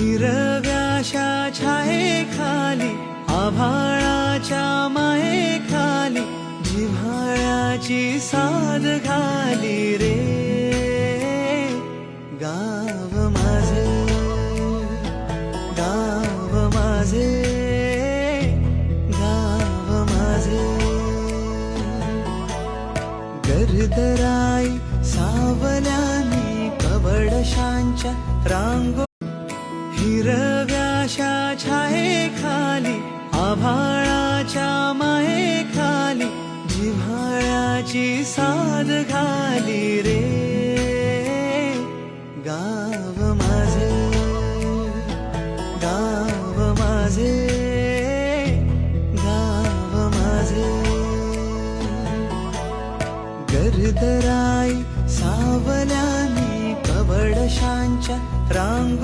हिरव्याशा छायेखाली आभाळाच्या मायेखाली जिव्हाळ्याची साद घाली रे गाव माझे, गाव माझे, गाव माझे. गर्दराई सावल्यानी कवडशांच्या रांगो हिरव्याशा छायेखाली आभाळाच्या मायेखाली जिव्हाळ्याची साद घाली रे गाव माझे, गाव माझे, गाव माझे. गर्दराई सावल्यानी कवडशांच्या रांगो